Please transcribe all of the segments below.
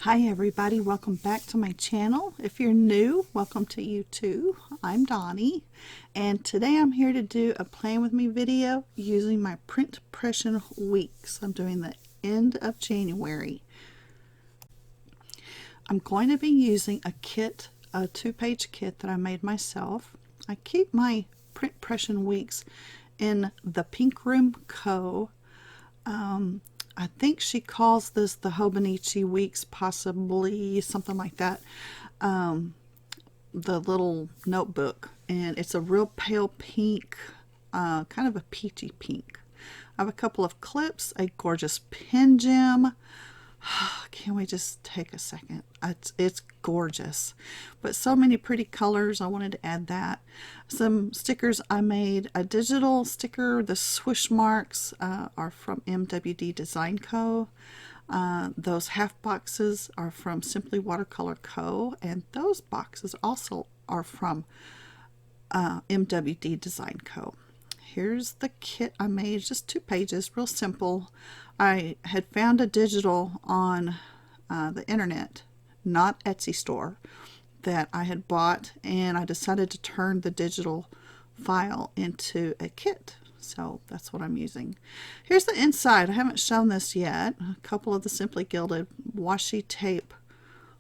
Hi everybody, welcome back to my channel. If you're new, welcome to you too. I'm Donnie, and today I'm here to do a Plan With Me video using my print Pression weeks. I'm doing the end of January. I'm going to be using a kit, a 2-page kit that I made myself. I keep my print Pression weeks in the Pink Room Co. I think she calls this the Hobonichi Weeks, possibly something like that. The little notebook, and it's a real pale pink, kind of a peachy pink. I have a couple of clips, a gorgeous pen gem. Can we just take a second? It's gorgeous, but so many pretty colors. I wanted to add that. Some stickers I made. A digital sticker. The swoosh marks are from MWD Design Co. Those half boxes are from Simply Watercolor Co. And those boxes also are from MWD Design Co. Here's the kit I made, just 2 pages, real simple. I had found a digital on the internet, not Etsy store, that I had bought, and I decided to turn the digital file into a kit. So that's what I'm using. Here's the inside. I haven't shown this yet. A couple of the Simply Gilded washi tape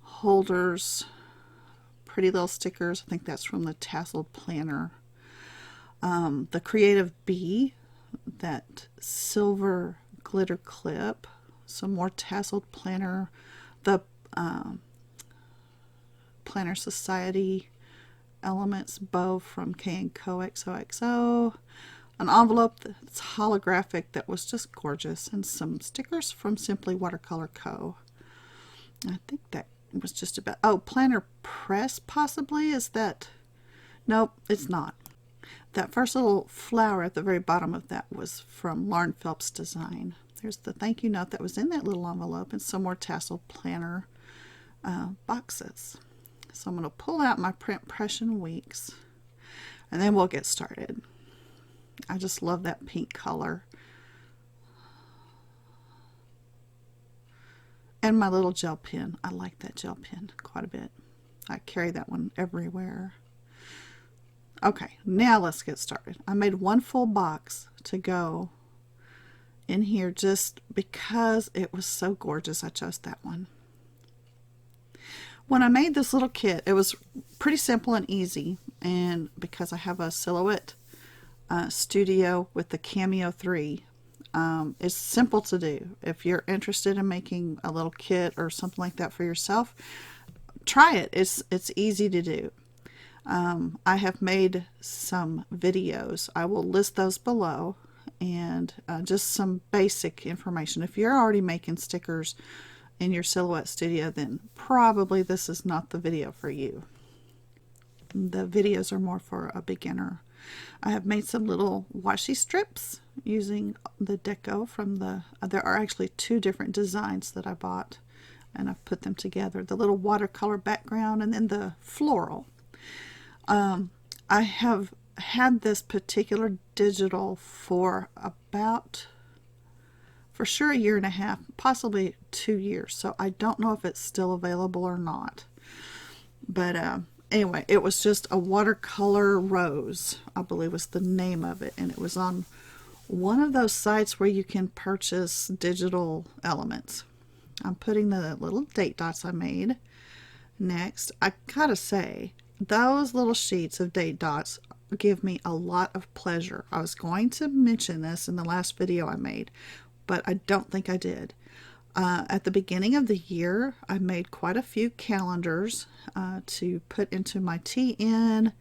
holders, pretty little stickers. I think that's from the Tasseled Planner. The Creative Bee, that silver glitter clip, some more Tasseled Planner, the Planner Society Elements bow from K&Co XOXO, an envelope that's holographic that was just gorgeous, and some stickers from Simply Watercolor Co. I think that was just about, oh, Planner Press possibly, is that, nope, it's not. That first little flower at the very bottom of that was from Lauren Phelps Design. There's the thank you note that was in that little envelope, and some more Tasseled Planner boxes. So I'm going to pull out my print Pression weeks, and then we'll get started. I just love that pink color. And my little gel pen. I like that gel pen quite a bit. I carry that one everywhere. Okay, now let's get started. I made 1 full box to go in here just because it was so gorgeous. I chose that one. When I made this little kit, it was pretty simple and easy, and because I have a silhouette studio with the Cameo 3, it's simple to do. If you're interested in making a little kit or something like that for yourself, try it. It's easy to do. I have made some videos. I will list those below, and just some basic information. If you're already making stickers in your silhouette studio, then probably this is not the video for you. The videos are more for a beginner. I have made some little washi strips using the deco from the, there are actually 2 different designs that I bought, and I've put them together. The little watercolor background and then the floral. I have had this particular digital for about, for sure, 1.5 years, possibly 2 years. So I don't know if it's still available or not. But anyway, it was just a watercolor rose, I believe was the name of it. And it was on one of those sites where you can purchase digital elements. I'm putting the little date dots I made. Next, I gotta say, those little sheets of date dots give me a lot of pleasure. I was going to mention this in the last video I made, but I don't think I did. At the beginning of the year, I made quite a few calendars to put into my TN,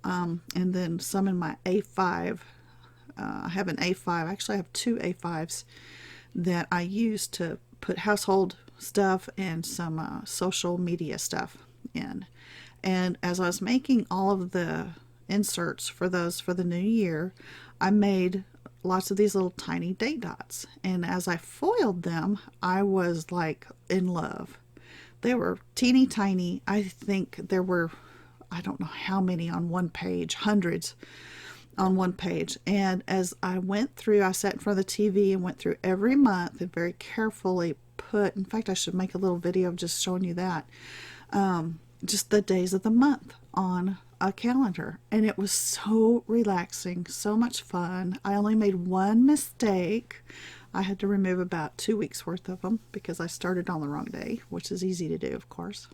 and then some in my A5. I have an A5, actually I have 2 A5s that I use to put household stuff and some social media stuff in. And as I was making all of the inserts for those for the new year, I made lots of these little tiny date dots. And as I foiled them, I was like in love. They were teeny tiny. I think there were, I don't know how many on one page, hundreds on one page. And as I went through, I sat in front of the TV and went through every month and very carefully put, in fact, I should make a little video of just showing you that, just the days of the month on a calendar. And it was so relaxing, so much fun. I only made one mistake. I had to remove about 2 weeks worth of them because I started on the wrong day, which is easy to do, of course.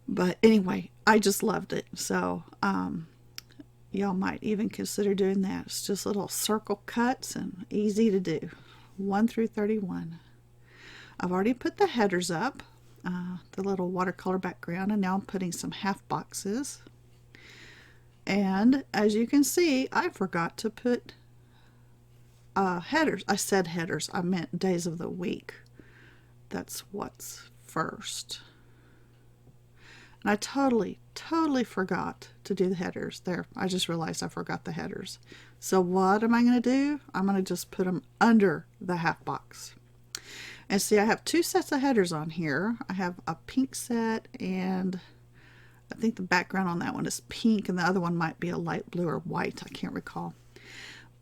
But anyway, I just loved it. So y'all might even consider doing that. It's just little circle cuts and easy to do. 1 through 31. I've already put the headers up, the little watercolor background, and now I'm putting some half boxes. And as you can see, I forgot to put headers. I said headers, I meant days of the week. That's what's first. And I totally forgot to do the headers there. I just realized I forgot the headers. So what am I going to do? I'm going to just put them under the half box. And see, I have 2 sets of headers on here. I have a pink set, and I think the background on that one is pink, and the other one might be a light blue or white. I can't recall.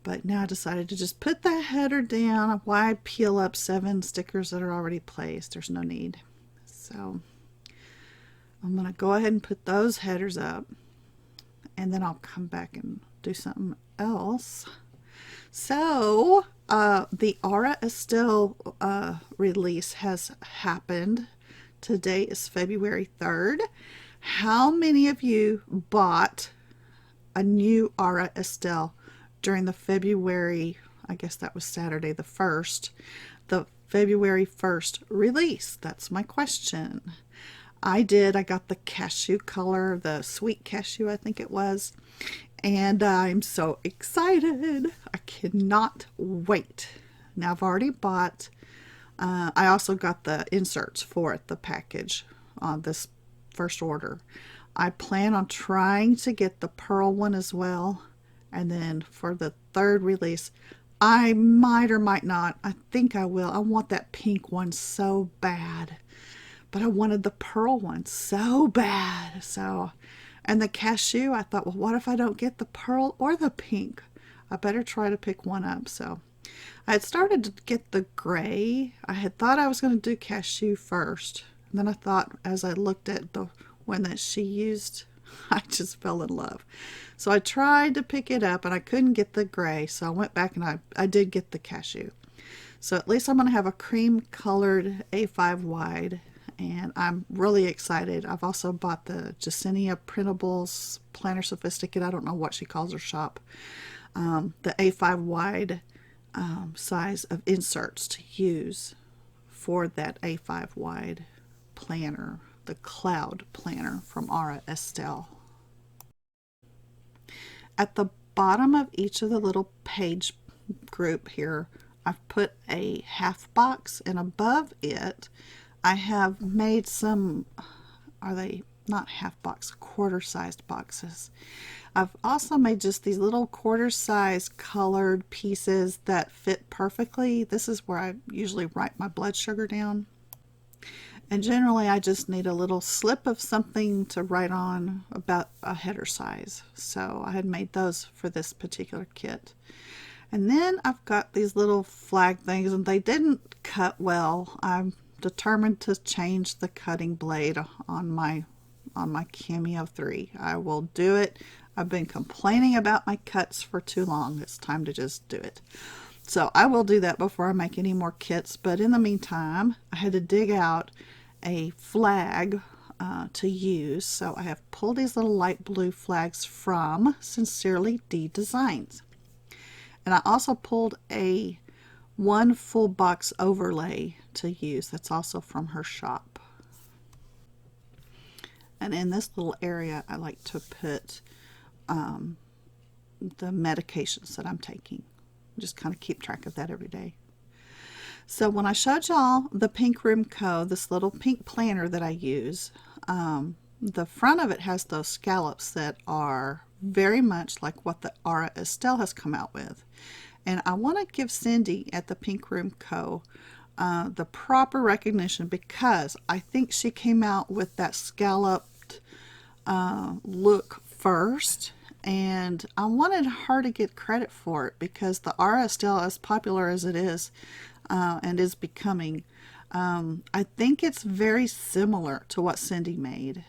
But now I decided to just put the header down. Why peel up 7 stickers that are already placed? There's no need. So I'm going to go ahead and put those headers up, and then I'll come back and do something else. So the Aura Estelle release has happened. Today is February 3rd. How many of you bought a new Aura Estelle during the February, I guess that was Saturday the 1st, the February 1st release? That's my question. I did. I got the cashew color, the sweet cashew, I think it was. And I'm so excited. I cannot wait. Now I've already bought, I also got the inserts for it, the package on this first order. I plan on trying to get the pearl one as well. And then for the 3rd release, I might or might not. I think I will. I want that pink one so bad. But I wanted the pearl one so bad. So, and the cashew, I thought, well, what if I don't get the pearl or the pink? I better try to pick one up. So I had started to get the gray. I had thought I was going to do cashew first. And then I thought, as I looked at the one that she used, I just fell in love. So I tried to pick it up and I couldn't get the gray. So I went back and I did get the cashew. So at least I'm going to have a cream colored A5 wide. And I'm really excited. I've also bought the Jasenia Printables Planner Sophisticate. I don't know what she calls her shop. The A5 wide size of inserts to use for that A5 wide planner, the Cloud planner from Aura Estelle. At the bottom of each of the little page group here, I've put a half box, and above it I have made some, are they not half box, quarter sized boxes. I've also made just these little quarter size colored pieces that fit perfectly. This is where I usually write my blood sugar down. And generally I just need a little slip of something to write on about a header size. So I had made those for this particular kit. And then I've got these little flag things, and they didn't cut well. I'm determined to change the cutting blade on my Cameo 3. I will do it. I've been complaining about my cuts for too long. It's time to just do it. So I will do that before I make any more kits. But in the meantime, I had to dig out a flag to use. So I have pulled these little light blue flags from Sincerely D Designs. And I also pulled a 1 full box overlay to use. That's also from her shop. And in this little area, I like to put the medications that I'm taking. Just kind of keep track of that every day. So when I showed y'all the Pink Room Co., this little pink planner that I use, the front of it has those scallops that are very much like what the Aura Estelle has come out with. And I want to give Cindy at the Pink Room Co. The proper recognition, because I think she came out with that scalloped look first, and I wanted her to get credit for it, because the Aura Estelle, as popular as it is and is becoming, I think it's very similar to what Cindy made.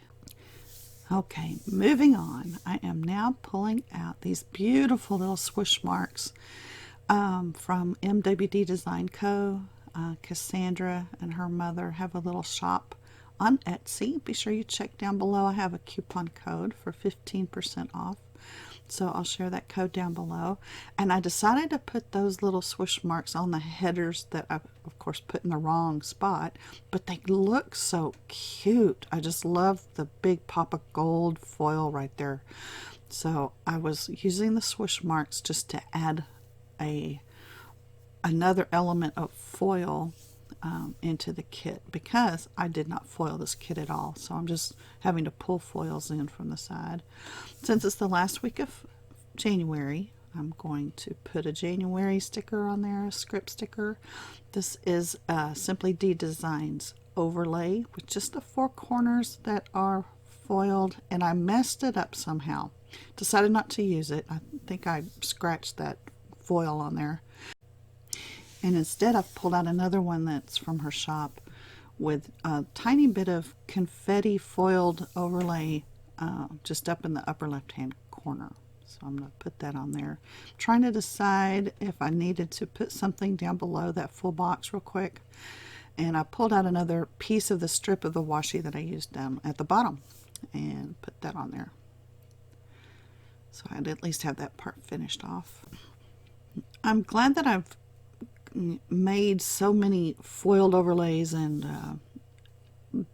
Okay, moving on. I am now pulling out these beautiful little swoosh marks from MWD Design Co. Cassandra and her mother have a little shop on Etsy. Be sure you check down below. I have a coupon code for 15% off. So I'll share that code down below. And I decided to put those little swoosh marks on the headers that I, of course, put in the wrong spot. But they look so cute. I just love the big pop of gold foil right there. So I was using the swoosh marks just to add another element of foil into the kit, because I did not foil this kit at all. So I'm just having to pull foils in from the side. Since it's the last week of January, I'm going to put a January sticker on there, a script sticker. This is Simply D Designs overlay with just the 4 corners that are foiled, and I messed it up somehow. Decided not to use it. I think I scratched that foil on there. And instead I've pulled out another one that's from her shop with a tiny bit of confetti foiled overlay just up in the upper left hand corner. So I'm going to put that on there. I'm trying to decide if I needed to put something down below that full box real quick. And I pulled out another piece of the strip of the washi that I used down at the bottom and put that on there. So I'd at least have that part finished off. I'm glad that I've made so many foiled overlays and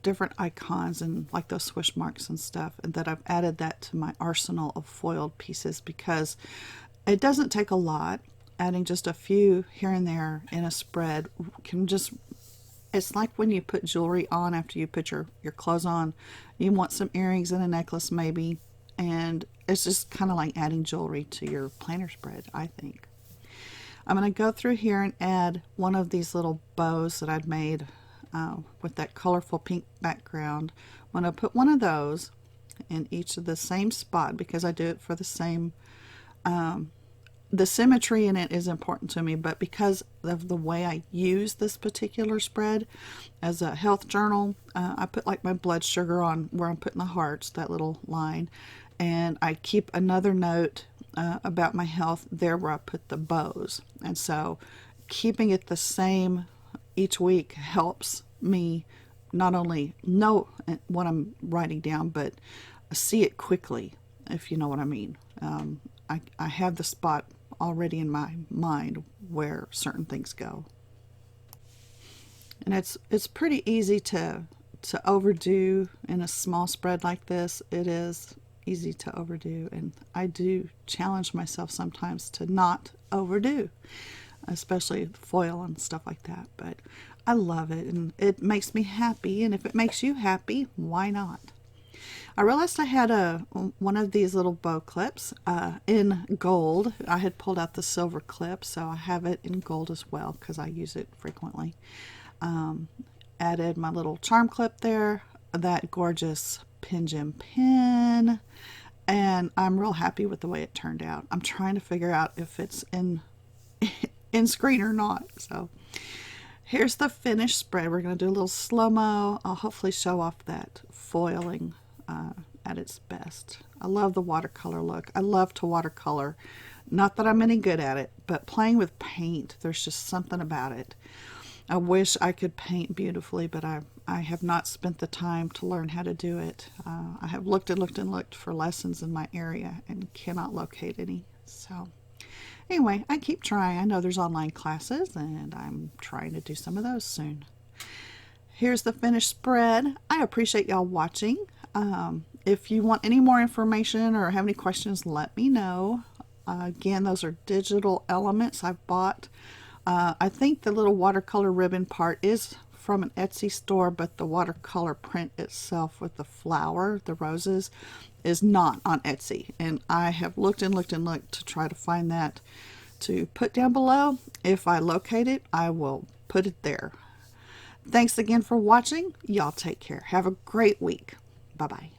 different icons and like those swoosh marks and stuff, and that I've added that to my arsenal of foiled pieces, because it doesn't take a lot. Adding just a few here and there in a spread can just, it's like when you put jewelry on after you put your clothes on. You want some earrings and a necklace maybe, and it's just kind of like adding jewelry to your planner spread, I think. I'm going to go through here and add one of these little bows that I'd made with that colorful pink background. I'm going to put one of those in each of the same spot, because I do it for the same, the symmetry in it is important to me, but because of the way I use this particular spread as a health journal, I put like my blood sugar on where I'm putting the hearts, that little line, and I keep another note about my health there where I put the bows. And so keeping it the same each week helps me not only know what I'm writing down, but see it quickly, if you know what I mean. I have the spot already in my mind where certain things go. And it's pretty easy to overdo in a small spread like this. It is easy to overdo, and I do challenge myself sometimes to not overdo, especially foil and stuff like that. But I love it, and it makes me happy, and if it makes you happy, why not? I realized I had one of these little bow clips in gold. I had pulled out the silver clip, so I have it in gold as well because I use it frequently. Added my little charm clip there, that gorgeous pin gem pin, and I'm real happy with the way it turned out. I'm trying to figure out if it's in screen or not. So here's the finished spread. We're going to do a little slow-mo. I'll hopefully show off that foiling at its best. I love the watercolor look. I love to watercolor. Not that I'm any good at it, but playing with paint, there's just something about it. I wish I could paint beautifully, but I have not spent the time to learn how to do it. I have looked and looked and looked for lessons in my area and cannot locate any. So anyway, I keep trying. I know there's online classes, and I'm trying to do some of those soon. Here's the finished spread. I appreciate y'all watching. If you want any more information or have any questions, let me know. Again, those are digital elements I've bought. I think the little watercolor ribbon part is from an Etsy store, but the watercolor print itself with the flower, the roses, is not on Etsy. And I have looked and looked and looked to try to find that to put down below. If I locate it, I will put it there. Thanks again for watching. Y'all take care. Have a great week. Bye-bye.